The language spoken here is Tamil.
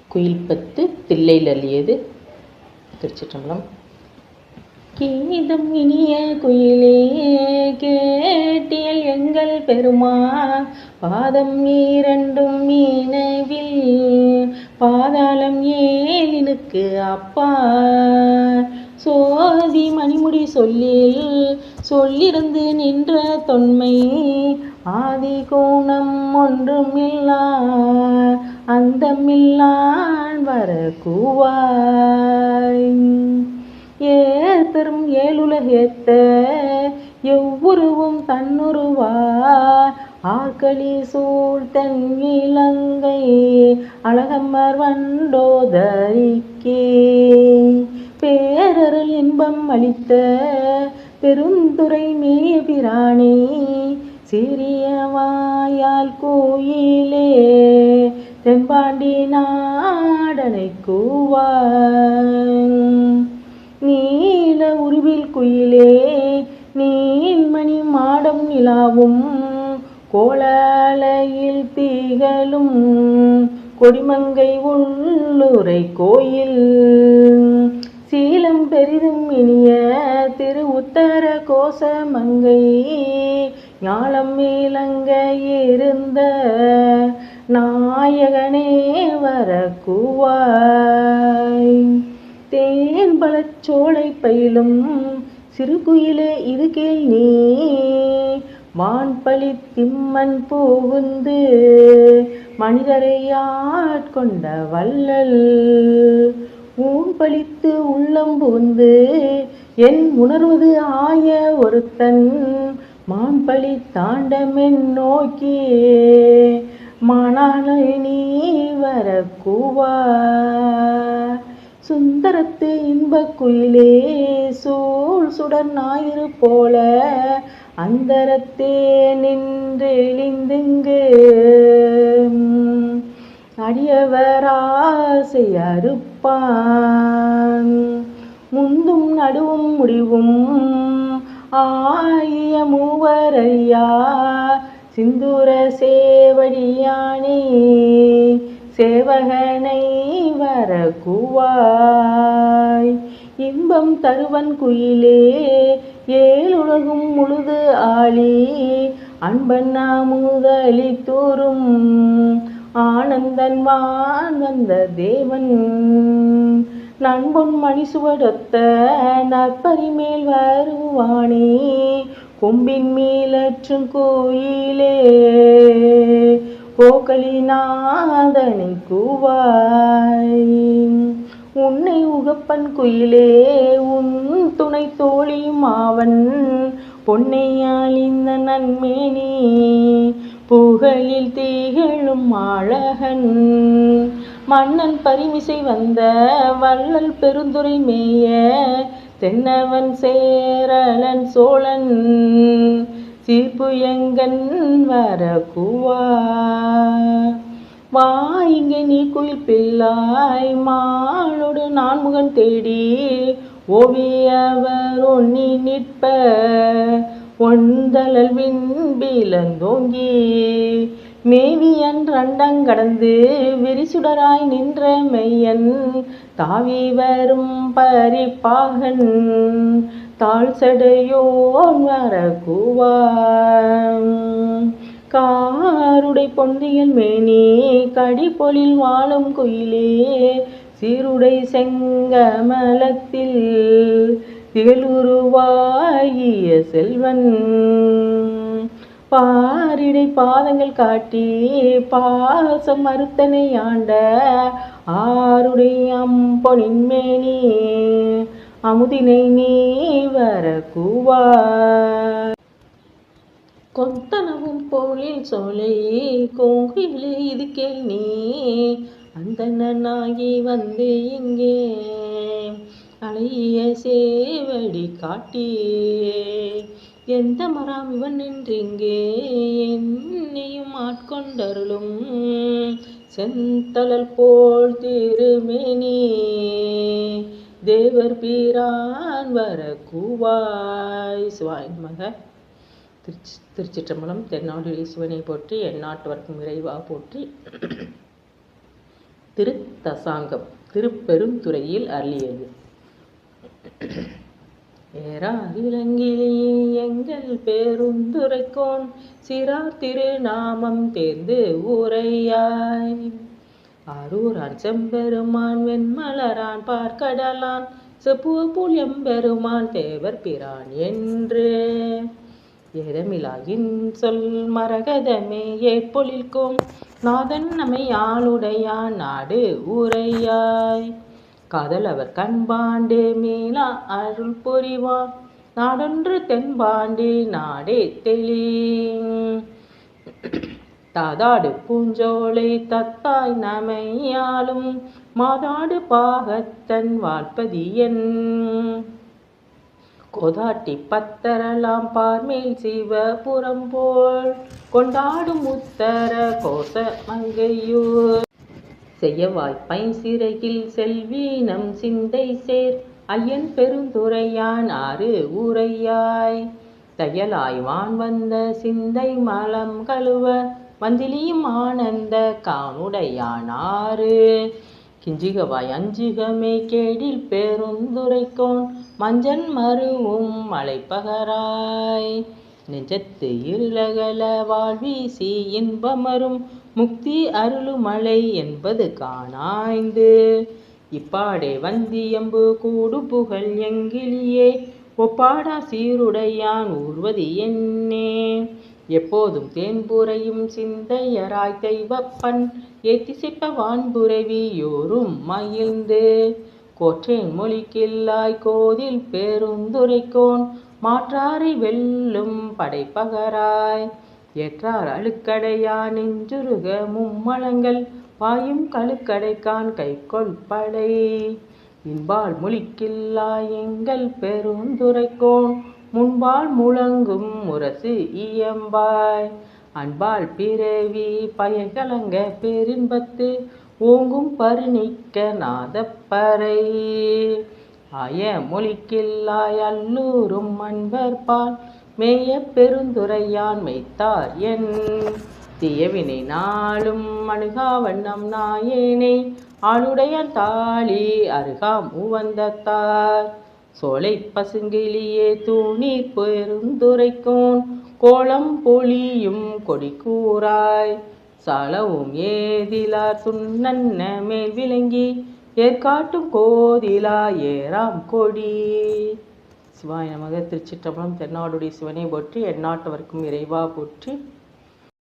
குயில் பத்து தில்லையில் அள்ளியது. திருச்சிற்றம்பலம். கீதம் இனிய குயிலே கேட்டியல் எங்கள் பெருமான் பாதம் இரண்டும் மீனவில் பாதாளம் ஏழினுக்கு அப்பா சோதி மணிமுடி சொல்லிருந்து நின்ற தொன்மை ஆதி கோணம் ஒன்றுமில்லா அந்தமில்லான் வர கூவாய் ஏத்தரும் ஏழுலகேத்த எவ்வுருவும் தன்னுருவார் ஆக்களி சூழ் தென் இலங்கை அழகம்மர் வண்டோதரிக்கே பேரருள் இன்பம் அளித்த பெருந்துரை மேய பிரானே சிறிய வாயால் கோயிலே தென்பாண்டி நாடனை கூவாய் நீல உருவில் குயிலே நீள்மணி மாடம் நிலாவும் கோலாலையில் தீகளும் கொடிமங்கை உள்ளுரை கோயில் சீலம் பெரிதும் இனிய திரு உத்தர கோசமங்கை ஞாலம் மேலங்க இருந்த நாயகனே வர கூவாய் தேன் பழச்சோலை பயிலும் சிறுகுயிலே இது கேள் நீ வான்பழி திம்மன் புகுந்து மனிதரை ஆட்கொண்ட வள்ளல் ஊன் பழித்து உள்ளம் புகுந்து என் உணர்வது ஆய ஒருத்தன் மான்பழி தாண்டமென் நோக்கி மானாலை நீ வர கூவா சுந்தரத்து இன்பக் குயிலே சூழ் சுடர் ஞாயிறு போல அந்தரத்தே நின்றெளிந்துங்கு அடியவராசை அறுப்பான் முந்தும் நடுவும் முடிவும் ஆய மூவரையா சிந்துர சேவடியானே சேவகனை வர கூவாய் இன்பம் தருவன் குயிலே ஏழுலகும் முழுது ஆளி அன்பன் முதலி தூரும் ஆனந்தன் வான் வந்த தேவன் நண்பொன் மணி சுவடொத்த நற்பரிமேல் வருவானே கொம்பின் மேலற்றும் கோயிலே கோகலி நாதனை கூவாய் உன்னை உகப்பன் குயிலே உன் துணை தோழியும் ஆவன் பொன்னையால் இந்த நன்மேனி புகழில் திகழும் அழகன் மன்னன் பரிமிசை வந்த வள்ளல் பெருந்துரை மேய தென்னவன் சேரலன் சோழன் சீர்புயங்கன் வர கூவா வா இங்கே நீ குயில் பிள்ளாய் மாளோடு நான்முகன் தேடி ஓவியவர் ஒன்னி நிற்ப ஒந்தழல் விண்பிலந்தோங்கி மேவி அன்றண்டங்கடந்து விரிசுடராய் நின்ற மெய்யன் தாவி வரும் பரிப்பாகன் தாழ் சடையோன் வர கூவான் காருடை பொன்றியல் மேனி கடிபொழில் வாழும் குயிலே சீருடை செங்கமலத்தில் திகழுருவாகிய செல்வன் பாரிடை பாதங்கள் காட்டி பாசம் மறுத்தனை ஆண்ட ஆருடைய அம்பொனின் மேனி அமுதினை நீ வர கூவா கொத்தனவும் பொருளில் சோலை கோங்கிலே இது கேள் நீ அந்தனாகி வந்து இங்கே அழகிய சேவடி காட்டி எந்த மரம் இவன் நின்றிங்கே என்னையும் ஆட்கொண்டருளும் செந்தழல் போல் திருமேனி தேவர் பீரான் வர கூவாய் சிவாய் மக. திருச்சிற்றம்பலம். தென்னாடுடைய சிவனை போற்றி எந்நாட்டவர்க்கும் இறைவா போற்றி. திருத்தசாங்கம் திருப்பெருந்துறையில் அருளியது. ஏறாதிலங்கிலே எங்கள் பெருந்துரைக்கோன் சிறார் திருநாமம் தேர்ந்து உரையாய். அரூரான் செம்பெருமான் வெண்மலரான் பார்க்கடலான் செப்புவப்புல் எம்பெருமான் தேவர் பிரான் என்று ஏதமிலாயின் சொல் மரகதமே ஏற்பொழில்கும் நாதன் நம்மை ஆளுடையான் நாடு உரையாய். காதலவர் கண்பாண்டே மீளா அருள் புரிவான் நாடொன்று தென்பாண்டி நாடே தெளி. தாதாடு பூஞ்சோலை தத்தாய் நமையாலும் மாதாடு பாகத்தன் வாழ்பதியன் கோதாட்டி பத்தரலாம் பார்மேல் சிவபுரம் போல் கொண்டாடும் உத்தர கோச மங்கையூர். செய்யவாய் பைசிறையில் செல்வீனம் சிந்தை சேர் ஐயன் பெருந்துரையான் ஆறு உரையாய். தையலாய் வான் வந்த சிந்தை மலம் கழுவ வந்திலியும் ஆனந்த காணுடையான் ஆறு. கிஞ்சிகவாய் அஞ்சுகமே கேடில் பெருந்துரைக்கோன் மஞ்சன் மருவும் மலைப்பகராய். நெஞ்சத்து இருளகல வாழ்வீசி இன்பமரும் முக்தி அருளுமலை என்பது காணாய்ந்து. இப்பாடே வந்தியம்பு கூடு புகழ் எங்கிலியே ஒப்பாடா சீருடையான் ஊர்வதி என்னே. எப்போதும் தேன்புரையும் சிந்தையராய் தெய்வப்பன் ஏத்திசைப்ப வான்புரவி யோரும் மகிழ்ந்து. கோற்றேன் மொழிக்கில்லாய் கோதில் பெருந்துரைக்கோன் மாற்றாரை வெல்லும் படைப்பகராய். ஏற்றார் அழுக்கடையா நெஞ்சுருக மும்மலங்கள் பாயும் கழுக்கடைக்கான் கைக்கொள் படை. இன்பால் மொழிக்கில்லாய் எங்கள் பெருந்துரைக்கோன் முன்பால் முழங்கும் முரசு இயம்பாய். அன்பால் பிறவி பயகலங்க பெரின்பத்து ஓங்கும் பருணிக்க நாதப்பறை. ஆய மொழிக்கில்லாய் அல்லூரும் அன்பர்பால் மேய பெருந்துரையான் மெய்த்தார் என். தீயவினை நாளும் அணுகா வண்ணம் நாயேனை ஆளுடையான் தாளி அருகாம் உவந்தத்தார். சோலை பசுங்கிலியே தூணீர் பெருந்துரைக்கோன் கோலம் பொழியும் கொடி கூறாய். சாலவும் ஏதிலார் சுண்ணன்ன மேல் விளங்கி ஏற்காட்டும் கோதிலா ஏறாம் கொடி. சிவாய நமக. திருச்சிற்றம்பலம். தென்னாடுடைய சிவனை போற்றி எந்நாட்டவர்க்கும் இறைவா போற்றி.